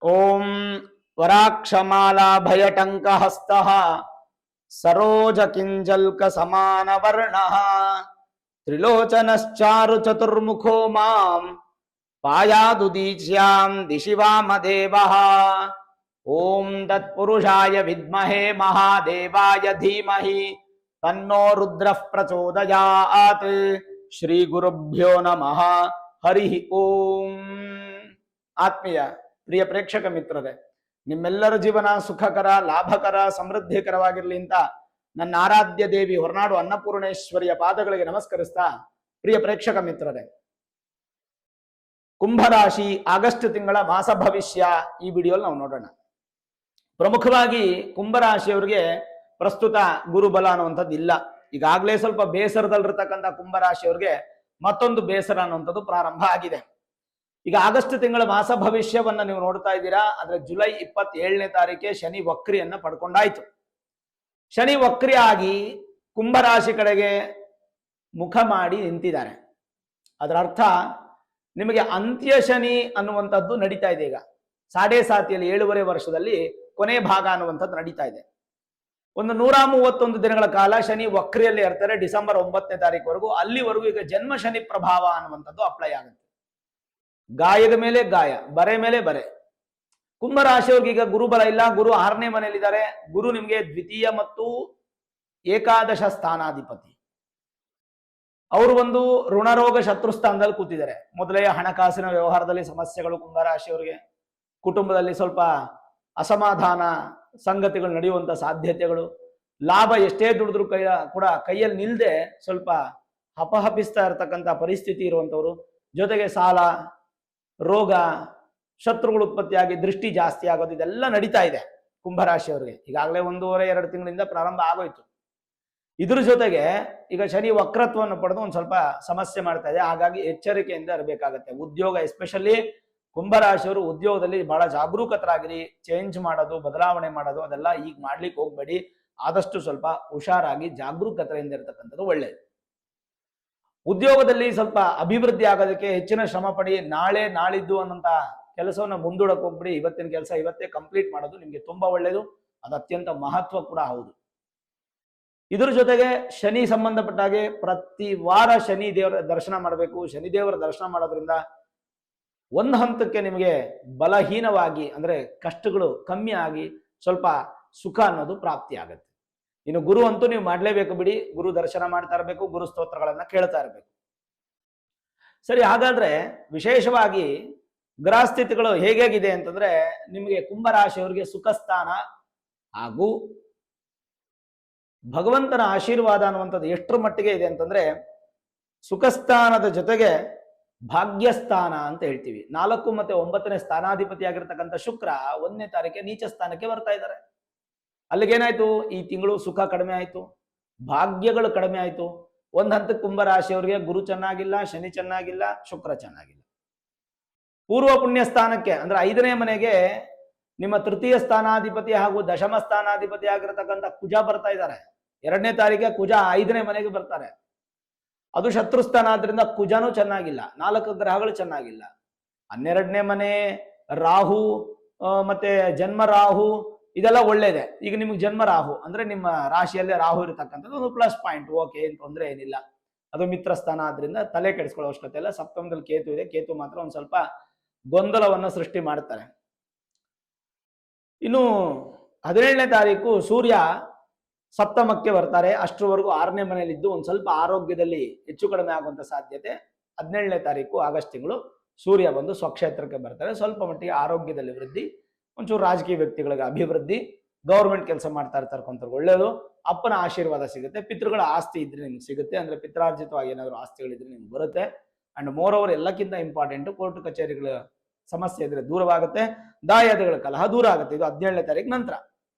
ಓಂ ವರಾಕ್ಷಮಾಲಾ ಭಯಟಂಕಹಸ್ತಃ ಸರೋಜ ಕಿಂಜಲ್ಕ ಸಮಾನ ವರ್ಣಃ ತ್ರಿಲೋಚನಶ್ಚಾರು ಚತುರ್ಮುಖೋ ಮಾಂ ಪಾಯಾದುದೀಚ್ಯಾಂ ದಿಶಿ ವಾಮದೇವಃ. ಓಂ ತತ್ಪುರುಷಾಯ ವಿದ್ಮಹೇ ಮಹಾದೇವಾಯ ಧೀಮಹಿ ತನ್ನೋ ರುದ್ರಃ ಪ್ರಚೋದಯಾತ್. ಶ್ರೀ ಗುರುಭ್ಯೋ ನಮಃ. ಹರಿ ಓಂ. ಆತ್ಮೀಯ ಪ್ರಿಯ ಪ್ರೇಕ್ಷಕ ಮಿತ್ರರೇ, ನಿಮ್ಮೆಲ್ಲರ ಜೀವನ ಸುಖಕರ, ಲಾಭಕರ, ಸಮೃದ್ಧಿಕರವಾಗಿರ್ಲಿ ಅಂತ ನನ್ನ ಆರಾಧ್ಯ ದೇವಿ ಹೊರನಾಡು ಅನ್ನಪೂರ್ಣೇಶ್ವರಿಯ ಪಾದಗಳಿಗೆ ನಮಸ್ಕರಿಸ್ತಾ, ಪ್ರಿಯ ಪ್ರೇಕ್ಷಕ ಮಿತ್ರರೇ, ಕುಂಭರಾಶಿ ಆಗಸ್ಟ್ ತಿಂಗಳ ಮಾಸ ಭವಿಷ್ಯ ಈ ವಿಡಿಯೋಲಿ ನಾವು ನೋಡೋಣ. ಪ್ರಮುಖವಾಗಿ ಕುಂಭರಾಶಿಯವರಿಗೆ ಪ್ರಸ್ತುತ ಗುರುಬಲ ಅನ್ನುವಂಥದ್ದು ಇಲ್ಲ. ಈಗಾಗಲೇ ಸ್ವಲ್ಪ ಬೇಸರದಲ್ಲಿರ್ತಕ್ಕಂಥ ಕುಂಭರಾಶಿಯವರಿಗೆ ಮತ್ತೊಂದು ಬೇಸರ ಅನ್ನುವಂಥದ್ದು ಪ್ರಾರಂಭ ಆಗಿದೆ. ಈಗ ಆಗಸ್ಟ್ ತಿಂಗಳ ಮಾಸ ಭವಿಷ್ಯವನ್ನ ನೀವು ನೋಡ್ತಾ ಇದ್ದೀರಾ. ಆದ್ರೆ ಜುಲೈ 27ನೇ ತಾರೀಕೆ ಶನಿ ವಕ್ರಿಯನ್ನ ಪಡ್ಕೊಂಡಾಯ್ತು. ಶನಿ ವಕ್ರಿ ಆಗಿ ಕುಂಭರಾಶಿ ಕಡೆಗೆ ಮುಖ ಮಾಡಿ ನಿಂತಿದ್ದಾರೆ. ಅದರ ಅರ್ಥ ನಿಮಗೆ ಅಂತ್ಯ ಶನಿ ಅನ್ನುವಂಥದ್ದು ನಡೀತಾ ಇದೆ. ಈಗ ಸಾಡೆ ಸಾತಿಯಲ್ಲಿ 7.5 ವರ್ಷದಲ್ಲಿ ಕೊನೆ ಭಾಗ ಅನ್ನುವಂಥದ್ದು ನಡೀತಾ ಇದೆ. ಒಂದು 131 ದಿನಗಳ ಕಾಲ ಶನಿ ವಕ್ರಿಯಲ್ಲಿ ಇರ್ತಾರೆ, ಡಿಸೆಂಬರ್ 9ನೇ ತಾರೀಕುವರೆಗೂ. ಅಲ್ಲಿವರೆಗೂ ಈಗ ಜನ್ಮ ಶನಿ ಪ್ರಭಾವ ಅನ್ನುವಂಥದ್ದು ಅಪ್ಲೈ ಆಗುತ್ತೆ. ಗಾಯದ ಮೇಲೆ ಗಾಯ, ಬರೆ ಮೇಲೆ ಬರೆ. ಕುಂಭರಾಶಿಯವ್ರಿಗೆ ಈಗ ಗುರುಬಲ ಇಲ್ಲ. ಗುರು 6ನೇ ಮನೆಯಲ್ಲಿದ್ದಾರೆ. ಗುರು ನಿಮಗೆ ದ್ವಿತೀಯ ಮತ್ತು ಏಕಾದಶ ಸ್ಥಾನಾಧಿಪತಿ. ಅವರು ಒಂದು ಋಣರೋಗ ಶತ್ರುಸ್ಥಾನದಲ್ಲಿ ಕೂತಿದ್ದಾರೆ. ಮೊದಲೇ ಹಣಕಾಸಿನ ವ್ಯವಹಾರದಲ್ಲಿ ಸಮಸ್ಯೆಗಳು ಕುಂಭರಾಶಿಯವರಿಗೆ, ಕುಟುಂಬದಲ್ಲಿ ಸ್ವಲ್ಪ ಅಸಮಾಧಾನ ಸಂಗತಿಗಳು ನಡೆಯುವಂತ ಸಾಧ್ಯತೆಗಳು, ಲಾಭ ಎಷ್ಟೇ ದುಡಿದ್ರು ಕೂಡ ಕೈಯಲ್ಲಿ ನಿಲ್ದೆ ಸ್ವಲ್ಪ ಹಪಹಪಿಸ್ತಾ ಇರತಕ್ಕಂಥ ಪರಿಸ್ಥಿತಿ ಇರುವಂತವ್ರು, ಜೊತೆಗೆ ಸಾಲ, ರೋಗ, ಶತ್ರುಗಳು ಉತ್ಪತ್ತಿಯಾಗಿ ದೃಷ್ಟಿ ಜಾಸ್ತಿ ಆಗೋದು, ಇದೆಲ್ಲ ನಡೀತಾ ಇದೆ ಕುಂಭರಾಶಿಯವರಿಗೆ. ಈಗಾಗಲೇ 1.5-2 ತಿಂಗಳಿಂದ ಪ್ರಾರಂಭ ಆಗೋಯ್ತು. ಇದ್ರ ಜೊತೆಗೆ ಈಗ ಶನಿ ವಕ್ರತ್ವವನ್ನು ಪಡೆದು ಒಂದು ಸ್ವಲ್ಪ ಸಮಸ್ಯೆ ಮಾಡ್ತಾ ಇದೆ. ಹಾಗಾಗಿ ಎಚ್ಚರಿಕೆಯಿಂದ ಇರಬೇಕಾಗತ್ತೆ. ಉದ್ಯೋಗ, ಎಸ್ಪೆಷಲಿ ಕುಂಭರಾಶಿಯವರು ಉದ್ಯೋಗದಲ್ಲಿ ಬಹಳ ಜಾಗರೂಕತರಾಗಿರಿ. ಚೇಂಜ್ ಮಾಡೋದು, ಬದಲಾವಣೆ ಮಾಡೋದು ಅದೆಲ್ಲ ಈಗ ಮಾಡ್ಲಿಕ್ಕೆ ಹೋಗ್ಬೇಡಿ. ಆದಷ್ಟು ಸ್ವಲ್ಪ ಹುಷಾರಾಗಿ ಜಾಗರೂಕತೆಯಿಂದ ಇರತಕ್ಕಂಥದ್ದು ಒಳ್ಳೆಯದು. ಉದ್ಯೋಗದಲ್ಲಿ ಸ್ವಲ್ಪ ಅಭಿವೃದ್ಧಿ ಆಗೋದಕ್ಕೆ ಹೆಚ್ಚಿನ ಶ್ರಮ ಪಡಿ. ನಾಳೆ ನಾಳಿದ್ದು ಅನ್ನೋಂಥ ಕೆಲಸವನ್ನ ಮುಂದೂಡಕ್ ಹೋಗ್ಬಿಡಿ. ಇವತ್ತಿನ ಕೆಲಸ ಇವತ್ತೇ ಕಂಪ್ಲೀಟ್ ಮಾಡೋದು ನಿಮ್ಗೆ ತುಂಬಾ ಒಳ್ಳೆಯದು. ಅದು ಅತ್ಯಂತ ಮಹತ್ವ ಕೂಡ ಹೌದು. ಇದ್ರ ಜೊತೆಗೆ ಶನಿ ಸಂಬಂಧಪಟ್ಟ ಹಾಗೆ ಪ್ರತಿ ವಾರ ಶನಿ ದೇವರ ದರ್ಶನ ಮಾಡಬೇಕು. ಶನಿದೇವರ ದರ್ಶನ ಮಾಡೋದ್ರಿಂದ ಒಂದು ಹಂತಕ್ಕೆ ನಿಮಗೆ ಬಲಹೀನವಾಗಿ, ಅಂದ್ರೆ ಕಷ್ಟಗಳು ಕಮ್ಮಿ ಆಗಿ ಸ್ವಲ್ಪ ಸುಖ ಅನ್ನೋದು ಪ್ರಾಪ್ತಿ ಆಗುತ್ತೆ. ಇನ್ನು ಗುರು ಅಂತೂ ನೀವು ಮಾಡ್ಲೇಬೇಕು ಬಿಡಿ. ಗುರು ದರ್ಶನ ಮಾಡ್ತಾ ಇರಬೇಕು, ಗುರು ಸ್ತೋತ್ರಗಳನ್ನ ಕೇಳ್ತಾ ಇರಬೇಕು. ಸರಿ, ಹಾಗಾದ್ರೆ ವಿಶೇಷವಾಗಿ ಗ್ರಹ ಸ್ಥಿತಿಗಳು ಹೇಗಿದೆ ಅಂತಂದ್ರೆ, ನಿಮಗೆ ಕುಂಭರಾಶಿಯವರಿಗೆ ಸುಖ ಸ್ಥಾನ ಹಾಗೂ ಭಗವಂತನ ಆಶೀರ್ವಾದ ಅನ್ನುವಂಥದ್ದು ಎಷ್ಟರ ಮಟ್ಟಿಗೆ ಇದೆ ಅಂತಂದ್ರೆ, ಸುಖಸ್ಥಾನದ ಜೊತೆಗೆ ಭಾಗ್ಯಸ್ಥಾನ ಅಂತ ಹೇಳ್ತೀವಿ. 4 ಮತ್ತು 9ನೇ ಸ್ಥಾನಾಧಿಪತಿ ಆಗಿರ್ತಕ್ಕಂಥ ಶುಕ್ರ 1ನೇ ತಾರೀಕೆ ನೀಚ ಸ್ಥಾನಕ್ಕೆ ಬರ್ತಾ ಇದ್ದಾರೆ. ಅಲ್ಲಿಗೇನಾಯ್ತು, ಈ ತಿಂಗಳು ಸುಖ ಕಡಿಮೆ ಆಯ್ತು, ಭಾಗ್ಯಗಳು ಕಡಿಮೆ ಆಯ್ತು. ಒಂದ್ ಹಂತಕ್ಕೆ ಕುಂಭರಾಶಿಯವರಿಗೆ ಗುರು ಚೆನ್ನಾಗಿಲ್ಲ, ಶನಿ ಚೆನ್ನಾಗಿಲ್ಲ, ಶುಕ್ರ ಚೆನ್ನಾಗಿಲ್ಲ. ಪೂರ್ವ ಪುಣ್ಯ ಸ್ಥಾನಕ್ಕೆ ಅಂದ್ರೆ 5ನೇ ಮನೆಗೆ ನಿಮ್ಮ ತೃತೀಯ ಸ್ಥಾನಾಧಿಪತಿ ಹಾಗೂ ದಶಮ ಸ್ಥಾನಾಧಿಪತಿ ಆಗಿರತಕ್ಕಂಥ ಕುಜ ಬರ್ತಾ ಇದ್ದಾರೆ. 2ನೇ ತಾರೀಕೆ ಕುಜ 5ನೇ ಮನೆಗೆ ಬರ್ತಾರೆ. ಅದು ಶತ್ರುಸ್ಥಾನ ಆದ್ರಿಂದ ಕುಜನೂ ಚೆನ್ನಾಗಿಲ್ಲ, 4 ಗ್ರಹಗಳು ಚೆನ್ನಾಗಿಲ್ಲ. 12ನೇ ಮನೆ ರಾಹು ಮತ್ತೆ ಜನ್ಮ ರಾಹು ಇದೆಲ್ಲ ಒಳ್ಳೇದೆ. ಈಗ ನಿಮ್ಗೆ ಜನ್ಮ ರಾಹು ಅಂದ್ರೆ ನಿಮ್ಮ ರಾಶಿಯಲ್ಲೇ ರಾಹು ಇರತಕ್ಕಂಥದ್ದು ಒಂದು ಪ್ಲಸ್ ಪಾಯಿಂಟ್. ಓಕೆ, ಏನ್ ತೊಂದರೆ ಏನಿಲ್ಲ. ಅದು ಮಿತ್ರ ಸ್ಥಾನ ಆದ್ರಿಂದ ತಲೆ ಕೆಡಿಸ್ಕೊಳ್ಳೋ ಅವಶ್ಯಕತೆ ಇಲ್ಲ. ಸಪ್ತಮದಲ್ಲಿ ಕೇತು ಇದೆ. ಕೇತು ಮಾತ್ರ ಒಂದ್ ಸ್ವಲ್ಪ ಗೊಂದಲವನ್ನ ಸೃಷ್ಟಿ ಮಾಡ್ತಾರೆ. ಇನ್ನು 17ನೇ ತಾರೀಕು ಸೂರ್ಯ ಸಪ್ತಮಕ್ಕೆ ಬರ್ತಾರೆ. ಅಷ್ಟರವರೆಗೂ 6ನೇ ಮನೆಯಲ್ಲಿದ್ದು ಒಂದು ಸ್ವಲ್ಪ ಆರೋಗ್ಯದಲ್ಲಿ ಹೆಚ್ಚು ಕಡಿಮೆ ಆಗುವಂತ ಸಾಧ್ಯತೆ. 17ನೇ ತಾರೀಕು ಆಗಸ್ಟ್ ತಿಂಗಳು ಸೂರ್ಯ ಬಂದು ಸ್ವಕ್ಷೇತ್ರಕ್ಕೆ ಬರ್ತಾರೆ. ಸ್ವಲ್ಪ ಮಟ್ಟಿಗೆ ಆರೋಗ್ಯದಲ್ಲಿ ವೃದ್ಧಿ, ಒಂಚೂರು ರಾಜಕೀಯ ವ್ಯಕ್ತಿಗಳಿಗೆ ಅಭಿವೃದ್ಧಿ, ಗೌರ್ಮೆಂಟ್ ಕೆಲಸ ಮಾಡ್ತಾ ಇರ್ತಕ್ಕಂಥವ್ರು ಒಳ್ಳೆಯದು. ಅಪ್ಪನ ಆಶೀರ್ವಾದ ಸಿಗುತ್ತೆ. ಪಿತೃಗಳ ಆಸ್ತಿ ಇದ್ರೆ ನಿಮ್ಗೆ ಸಿಗುತ್ತೆ. ಅಂದ್ರೆ ಪಿತ್ರಾರ್ಜಿತವಾಗಿ ಏನಾದ್ರು ಆಸ್ತಿಗಳಿದ್ರೆ ನಿಮ್ಗೆ ಬರುತ್ತೆ. ಅಂಡ್ ಮೋರ್ ಓವರ್ ಎಲ್ಲಕ್ಕಿಂತ ಇಂಪಾರ್ಟೆಂಟ್, ಕೋರ್ಟ್ ಕಚೇರಿಗಳ ಸಮಸ್ಯೆ ಇದ್ರೆ ದೂರವಾಗುತ್ತೆ. ದಾಯಾದಿಗಳ ಕಲಹ ದೂರ ಆಗುತ್ತೆ. ಇದು 17ನೇ ತಾರೀಕು ನಂತರ.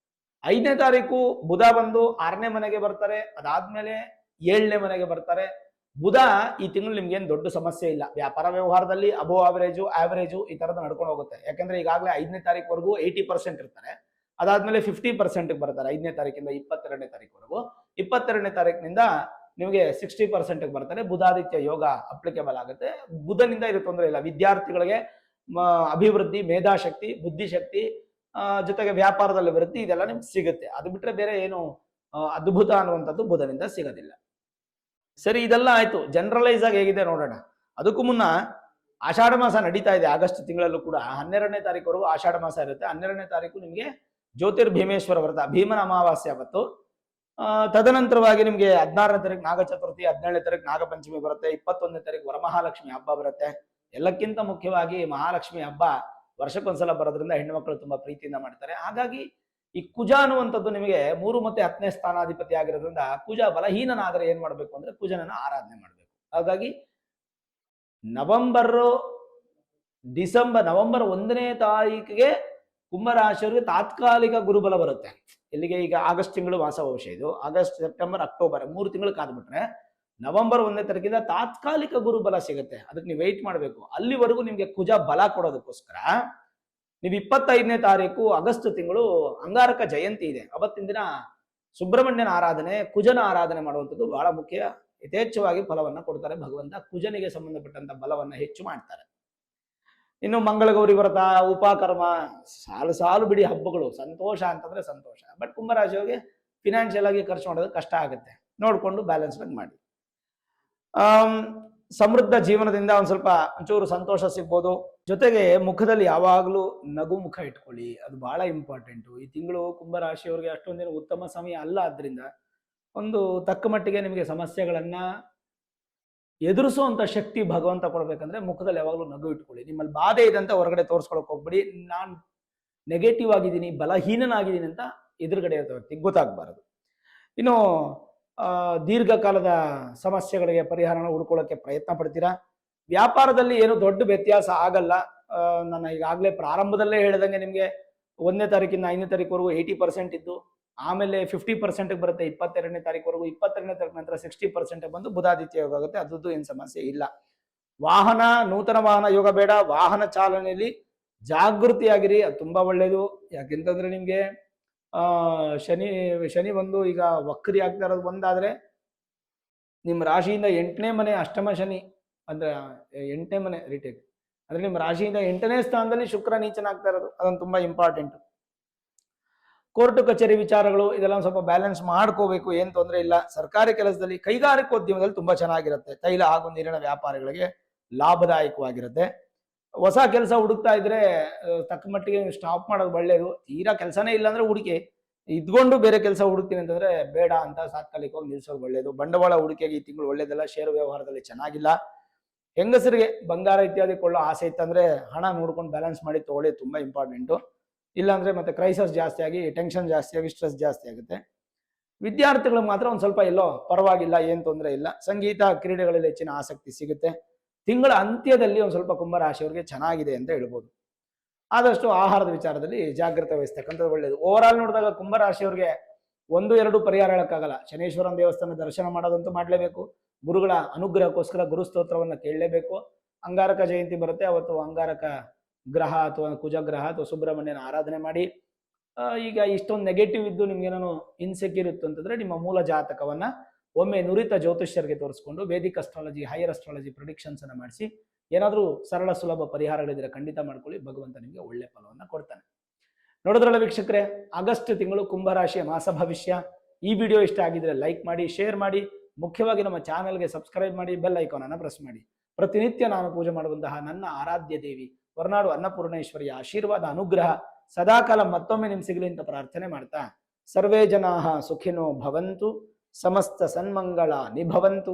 5ನೇ ತಾರೀಕು ಬುಧ ಬಂದು 6ನೇ ಮನೆಗೆ ಬರ್ತಾರೆ. ಅದಾದ್ಮೇಲೆ 7ನೇ ಮನೆಗೆ ಬರ್ತಾರೆ. ಬುಧ ಈ ತಿಂಗಳು ನಿಮ್ಗೆ ಏನ್ ದೊಡ್ಡ ಸಮಸ್ಯೆ ಇಲ್ಲ. ವ್ಯಾಪಾರ ವ್ಯವಹಾರದಲ್ಲಿ ಅಬೋ ಆವರೇಜು ಈ ತರದ ನಡ್ಕೊಂಡು ಹೋಗುತ್ತೆ. ಯಾಕಂದ್ರೆ ಈಗಾಗಲೇ 5ನೇ ತಾರೀಕುವರೆಗೂ 80% ಇರ್ತಾರೆ. ಅದಾದ್ಮೇಲೆ 50% ಬರ್ತಾರೆ. 5ನೇ ತಾರೀಕಿಂದ 22ನೇ ತಾರೀಕುವರೆಗೂ. 22ನೇ ತಾರೀಕಿನಿಂದ ನಿಮಗೆ 60% ಬರ್ತಾರೆ. ಬುಧಾದಿತ್ಯ ಯೋಗ ಅಪ್ಲಿಕೇಬಲ್ ಆಗುತ್ತೆ. ಬುಧನಿಂದ ಇದು ತೊಂದರೆ ಇಲ್ಲ. ವಿದ್ಯಾರ್ಥಿಗಳಿಗೆ ಅಭಿವೃದ್ಧಿ, ಮೇಧಾಶಕ್ತಿ, ಬುದ್ಧಿಶಕ್ತಿ, ಜೊತೆಗೆ ವ್ಯಾಪಾರದಲ್ಲಿ ವೃದ್ಧಿ, ಇದೆಲ್ಲ ನಿಮ್ಗೆ ಸಿಗುತ್ತೆ. ಅದು ಬಿಟ್ರೆ ಬೇರೆ ಏನು ಅದ್ಭುತ ಅನ್ನುವಂಥದ್ದು ಬುಧನಿಂದ ಸಿಗೋದಿಲ್ಲ. ಸರಿ, ಇದೆಲ್ಲ ಆಯ್ತು. ಜನರಲೈಸ್ ಆಗಿ ಹೇಗಿದೆ ನೋಡೋಣ. ಅದಕ್ಕೂ ಮುನ್ನ ಆಷಾಢ ಮಾಸ ನಡೀತಾ ಇದೆ. ಆಗಸ್ಟ್ ತಿಂಗಳಲ್ಲೂ ಕೂಡ 12ನೇ ತಾರೀಕುವರೆಗೂ ಆಷಾಢ ಮಾಸ ಇರುತ್ತೆ. 12ನೇ ತಾರೀಕು ನಿಮಗೆ ಜ್ಯೋತಿರ್ಭೀಮೇಶ್ವರ ವ್ರತ, ಭೀಮನ ಅಮಾವಾಸ್ಯೆ ಅವತ್ತು. ತದನಂತರವಾಗಿ ನಿಮಗೆ 16ನೇ ತಾರೀಕು ನಾಗ ಚತುರ್ಥಿ, 17ನೇ ತಾರೀಕು ನಾಗಪಂಚಮಿ ಬರುತ್ತೆ, 21ನೇ ತಾರೀಕು ವರಮಹಾಲಕ್ಷ್ಮಿ ಹಬ್ಬ ಬರುತ್ತೆ. ಎಲ್ಲಕ್ಕಿಂತ ಮುಖ್ಯವಾಗಿ ಮಹಾಲಕ್ಷ್ಮಿ ಹಬ್ಬ ವರ್ಷಕ್ಕೊಂದ್ಸಲ ಬರೋದ್ರಿಂದ ಹೆಣ್ಣು ಮಕ್ಕಳು ತುಂಬಾ ಪ್ರೀತಿಯಿಂದ ಮಾಡ್ತಾರೆ. ಹಾಗಾಗಿ ಈ ಕುಜ ಅನ್ನುವಂಥದ್ದು ನಿಮಗೆ 3 ಮತ್ತು 10ನೇ ಸ್ಥಾನಾಧಿಪತಿ ಆಗಿರೋದ್ರಿಂದ ಕುಜ ಬಲಹೀನನಾದರೆ ಏನ್ ಮಾಡ್ಬೇಕು ಅಂದ್ರೆ ಕುಜನನ್ನ ಆರಾಧನೆ ಮಾಡ್ಬೇಕು. ಹಾಗಾಗಿ ನವೆಂಬರ್ 1ನೇ ತಾರೀಕಿಗೆ ಕುಂಭರಾಶಿಯವರಿಗೆ ತಾತ್ಕಾಲಿಕ ಗುರುಬಲ ಬರುತ್ತೆ. ಇಲ್ಲಿಗೆ ಈಗ ಆಗಸ್ಟ್ ತಿಂಗಳು ಮಾಸ ಭವಿಷ್ಯ ಇದು. ಆಗಸ್ಟ್, ಸೆಪ್ಟೆಂಬರ್, ಅಕ್ಟೋಬರ್ 3 ತಿಂಗಳು ಕಾದ್ಬಿಟ್ರೆ ನವೆಂಬರ್ 1ನೇ ತಾರೀಕಿಂದ ತಾತ್ಕಾಲಿಕ ಗುರುಬಲ ಸಿಗುತ್ತೆ. ಅದಕ್ಕೆ ನೀವು ವೆಯ್ಟ್ ಮಾಡಬೇಕು. ಅಲ್ಲಿವರೆಗೂ ನಿಮ್ಗೆ ಕುಜ ಬಲ ಕೊಡೋದಕ್ಕೋಸ್ಕರ ನೀವು 25ನೇ ತಾರೀಕು ಆಗಸ್ಟ್ ತಿಂಗಳು ಅಂಗಾರಕ ಜಯಂತಿ ಇದೆ. ಅವತ್ತಿನ ದಿನ ಸುಬ್ರಹ್ಮಣ್ಯನ ಆರಾಧನೆ, ಕುಜನ ಆರಾಧನೆ ಮಾಡುವಂಥದ್ದು ಬಹಳ ಮುಖ್ಯ. ಯಥೇಚ್ಛವಾಗಿ ಫಲವನ್ನ ಕೊಡ್ತಾರೆ ಭಗವಂತ. ಕುಜನಿಗೆ ಸಂಬಂಧಪಟ್ಟಂತ ಬಲವನ್ನ ಹೆಚ್ಚು ಮಾಡ್ತಾರೆ. ಇನ್ನು ಮಂಗಳಗೌರಿ ವ್ರತ, ಉಪಕರ್ಮ, ಸಾಲು ಬಿಡಿ ಹಬ್ಬಗಳು. ಸಂತೋಷ ಅಂತಂದ್ರೆ ಸಂತೋಷ. ಬಟ್ ಕುಂಭರಾಶಿಯವರಿಗೆ ಫಿನಾನ್ಷಿಯಲ್ ಆಗಿ ಖರ್ಚು ಮಾಡೋದು ಕಷ್ಟ ಆಗುತ್ತೆ. ನೋಡ್ಕೊಂಡು ಬ್ಯಾಲೆನ್ಸ್ ಮಾಡಿ. ಸಮೃದ್ಧ ಜೀವನದಿಂದ ಒಂಚೂರು ಸಂತೋಷ ಸಿಗ್ಬೋದು. ಜೊತೆಗೆ ಮುಖದಲ್ಲಿ ಯಾವಾಗಲೂ ನಗು ಮುಖ ಇಟ್ಕೊಳ್ಳಿ, ಅದು ಬಹಳ ಇಂಪಾರ್ಟೆಂಟು. ಈ ತಿಂಗಳು ಕುಂಭರಾಶಿಯವರಿಗೆ ಅಷ್ಟೊಂದೇನು ಉತ್ತಮ ಸಮಯ ಅಲ್ಲ. ಆದ್ರಿಂದ ಒಂದು ತಕ್ಕ ಮಟ್ಟಿಗೆ ನಿಮಗೆ ಸಮಸ್ಯೆಗಳನ್ನ ಎದುರಿಸುವಂತ ಶಕ್ತಿ ಭಗವಂತ ಕೊಡ್ಬೇಕಂದ್ರೆ ಮುಖದಲ್ಲಿ ಯಾವಾಗಲೂ ನಗು ಇಟ್ಕೊಳ್ಳಿ. ನಿಮ್ಮಲ್ಲಿ ಬಾಧೆ ಇದೆ ಅಂತ ಹೊರಗಡೆ ತೋರಿಸ್ಕೊಳಕ್ ಹೋಗ್ಬಿಡಿ. ನಾನು ನೆಗೆಟಿವ್ ಆಗಿದ್ದೀನಿ, ಬಲಹೀನನಾಗಿದ್ದೀನಿ ಅಂತ ಎದುರುಗಡೆ ಇರೋ ವ್ಯಕ್ತಿಗೆ ಗೊತ್ತಾಗಬಾರದು. ಇನ್ನು ದೀರ್ಘಕಾಲದ ಸಮಸ್ಯೆಗಳಿಗೆ ಪರಿಹಾರನ ಹುಡ್ಕೊಳ್ಳೋಕೆ ಪ್ರಯತ್ನ ಪಡ್ತೀರಾ. ವ್ಯಾಪಾರದಲ್ಲಿ ಏನು ದೊಡ್ಡ ವ್ಯತ್ಯಾಸ ಆಗಲ್ಲ. ನಾನು ಈಗಾಗಲೇ ಪ್ರಾರಂಭದಲ್ಲೇ ಹೇಳಿದಂಗೆ ನಿಮಗೆ 1ನೇ ತಾರೀಕಿಂದ 5ನೇ ತಾರೀಕುವರೆಗೂ 80% ಇದ್ದು, ಆಮೇಲೆ 50% ಬರುತ್ತೆ 22ನೇ ತಾರೀಕುವರೆಗೂ. 22ನೇ ತಾರೀಕು ನಂತರ 60% ಬಂದು ಬುಧಾದಿತ್ಯ ಯೋಗ ಆಗುತ್ತೆ. ಅದರದ್ದು ಏನು ಸಮಸ್ಯೆ ಇಲ್ಲ. ನೂತನ ವಾಹನ ಯೋಗ ಬೇಡ. ವಾಹನ ಚಾಲನೆಯಲ್ಲಿ ಜಾಗೃತಿಯಾಗಿರಿ, ಅದು ತುಂಬಾ ಒಳ್ಳೇದು. ಯಾಕೆಂತಂದ್ರೆ ನಿಮ್ಗೆ ಶನಿ ಬಂದು ಈಗ ವಕ್ರಿ ಆಗ್ತಾ ಇರೋದು ಒಂದಾದ್ರೆ, ನಿಮ್ಮ ರಾಶಿಯಿಂದ 8ನೇ ಮನೆ ಅಷ್ಟಮ ಶನಿ ಅಂದ್ರೆ 8ನೇ ಮನೆ ರಿಟೇಕ್ ಅಂದ್ರೆ ನಿಮ್ಮ ರಾಶಿಯಿಂದ 8ನೇ ಸ್ಥಾನದಲ್ಲಿ ಶುಕ್ರ ನೀಚನಾಗ್ತಾ ಇರೋದು, ಅದೊಂದು ತುಂಬಾ ಇಂಪಾರ್ಟೆಂಟ್. ಕೋರ್ಟ್ ಕಚೇರಿ ವಿಚಾರಗಳು ಇದೆಲ್ಲ ಸ್ವಲ್ಪ ಬ್ಯಾಲೆನ್ಸ್ ಮಾಡ್ಕೋಬೇಕು. ಏನ್ ತೊಂದರೆ ಇಲ್ಲ. ಸರ್ಕಾರಿ ಕೆಲಸದಲ್ಲಿ, ಕೈಗಾರಿಕೋದ್ಯಮದಲ್ಲಿ ತುಂಬಾ ಚೆನ್ನಾಗಿರುತ್ತೆ. ತೈಲ ಹಾಗೂ ನೀರಿನ ವ್ಯಾಪಾರಿಗಳಿಗೆ ಲಾಭದಾಯಕವಾಗಿರುತ್ತೆ. ಹೊಸ ಕೆಲಸ ಹುಡುಕ್ತಾ ಇದ್ರೆ ತಕ್ಕ ಮಟ್ಟಿಗೆ ಸ್ಟಾಪ್ ಮಾಡೋದು ಒಳ್ಳೇದು. ತೀರಾ ಕೆಲಸನೇ ಇಲ್ಲ ಅಂದ್ರೆ ಹುಡುಕಿ, ಇದ್ಕೊಂಡು ಬೇರೆ ಕೆಲಸ ಹುಡುಕ್ತೀನಿ ಅಂತಂದ್ರೆ ಬೇಡ ಅಂತ ತಾತ್ಕಾಲಿಕವಾಗಿ ನಿಲ್ಸೋದು ಒಳ್ಳೇದು. ಬಂಡವಾಳ ಹೂಡಿಕೆಗೆ ಈ ತಿಂಗಳು ಒಳ್ಳೇದಲ್ಲ. ಷೇರು ವ್ಯವಹಾರದಲ್ಲಿ ಚೆನ್ನಾಗಿಲ್ಲ. ಹೆಂಗಸರಿಗೆ ಬಂಗಾರ ಇತ್ಯಾದಿ ಕೊಳ್ಳೋ ಆಸೆ ಇತ್ತಂದ್ರೆ ಹಣ ನೋಡ್ಕೊಂಡು ಬ್ಯಾಲೆನ್ಸ್ ಮಾಡಿ ತಗೊಳ್ಳಿ, ತುಂಬಾ ಇಂಪಾರ್ಟೆಂಟು. ಇಲ್ಲಾಂದ್ರೆ ಮತ್ತೆ ಕ್ರೈಸಸ್ ಜಾಸ್ತಿ ಆಗಿ, ಟೆನ್ಷನ್ ಜಾಸ್ತಿ ಆಗಿ, ಸ್ಟ್ರೆಸ್ ಜಾಸ್ತಿ ಆಗುತ್ತೆ. ವಿದ್ಯಾರ್ಥಿಗಳು ಮಾತ್ರ ಒಂದ್ ಸ್ವಲ್ಪ ಎಲ್ಲೋ ಪರವಾಗಿಲ್ಲ, ಏನ್ ತೊಂದರೆ ಇಲ್ಲ. ಸಂಗೀತ, ಕ್ರೀಡೆಗಳಲ್ಲಿ ಹೆಚ್ಚಿನ ಆಸಕ್ತಿ ಸಿಗುತ್ತೆ. ತಿಂಗಳ ಅಂತ್ಯದಲ್ಲಿ ಒಂದ್ ಸ್ವಲ್ಪ ಕುಂಭರಾಶಿಯವರಿಗೆ ಚೆನ್ನಾಗಿದೆ ಅಂತ ಹೇಳ್ಬೋದು. ಆದಷ್ಟು ಆಹಾರದ ವಿಚಾರದಲ್ಲಿ ಜಾಗ್ರತೆ ವಹಿಸ್ತಕ್ಕಂಥದ್ದು ಒಳ್ಳೇದು. ಓವರ್ ಆಲ್ ನೋಡಿದಾಗ ಕುಂಭರಾಶಿಯವರಿಗೆ 1-2 ಪರಿಹಾರ ಹೇಳಕ್ಕಾಗಲ್ಲ. ಶನೇಶ್ವರನ ದೇವಸ್ಥಾನ ದರ್ಶನ ಮಾಡೋದಂತೂ ಮಾಡಲೇಬೇಕು. ಗುರುಗಳ ಅನುಗ್ರಹಕ್ಕೋಸ್ಕರ ಗುರುಸ್ತೋತ್ರವನ್ನು ಕೇಳಲೇಬೇಕು. ಅಂಗಾರಕ ಜಯಂತಿ ಬರುತ್ತೆ, ಅವತ್ತು ಅಂಗಾರಕ ಗ್ರಹ ಅಥವಾ ಕುಜಗ್ರಹ ಅಥವಾ ಸುಬ್ರಹ್ಮಣ್ಯನ ಆರಾಧನೆ ಮಾಡಿ. ಈಗ ಇಷ್ಟೊಂದು ನೆಗೆಟಿವ್ ಇದ್ದು ನಿಮ್ಗೇನೋ ಇನ್ಸೆಕ್ಯೂರ್ ಇತ್ತು ಅಂತಂದ್ರೆ ನಿಮ್ಮ ಮೂಲ ಜಾತಕವನ್ನ ಒಮ್ಮೆ ನುರಿತ ಜ್ಯೋತಿಷ್ಯರಿಗೆ ತೋರಿಸ್ಕೊಂಡು Vedic astrology, higher astrology predictions ಅನ್ನ ಮಾಡಿಸಿ ಏನಾದರೂ ಸರಳ ಸುಲಭ ಪರಿಹಾರಗಳಿದ್ರೆ ಖಂಡಿತ ಮಾಡ್ಕೊಳ್ಳಿ. ಭಗವಂತ ನಿಮಗೆ ಒಳ್ಳೆ ಫಲವನ್ನ ಕೊಡ್ತಾನೆ. ನೋಡಿದ್ರಲ್ಲ ವೀಕ್ಷಕರೇ, ಆಗಸ್ಟ್ ತಿಂಗಳು ಕುಂಭರಾಶಿಯ ಮಾಸ ಭವಿಷ್ಯ. ಈ ವಿಡಿಯೋ ಇಷ್ಟ ಆಗಿದ್ರೆ ಲೈಕ್ ಮಾಡಿ, ಶೇರ್ ಮಾಡಿ, ಮುಖ್ಯವಾಗಿ ನಮ್ಮ ಚಾನೆಲ್ಗೆ ಸಬ್ಸ್ಕ್ರೈಬ್ ಮಾಡಿ, ಬೆಲ್ ಐಕಾನ್ ಅನ್ನು ಪ್ರೆಸ್ ಮಾಡಿ. ಪ್ರತಿನಿತ್ಯ ನಾನು ಪೂಜೆ ಮಾಡುವಂತಹ ನನ್ನ ಆರಾಧ್ಯ ದೇವಿ ಹೊರನಾಡು ಅನ್ನಪೂರ್ಣೇಶ್ವರಿಯ ಆಶೀರ್ವಾದ, ಅನುಗ್ರಹ ಸದಾಕಾಲ ಮತ್ತೊಮ್ಮೆ ನಿಮ್ ಸಿಗಲಿ ಅಂತ ಪ್ರಾರ್ಥನೆ ಮಾಡ್ತಾ, ಸರ್ವೇ ಜನಾಃ ಸುಖಿನೋ ಭವಂತು, ಸಮಸ್ತ ಸನ್ಮಂಗಳ ನಿಭವಂತು.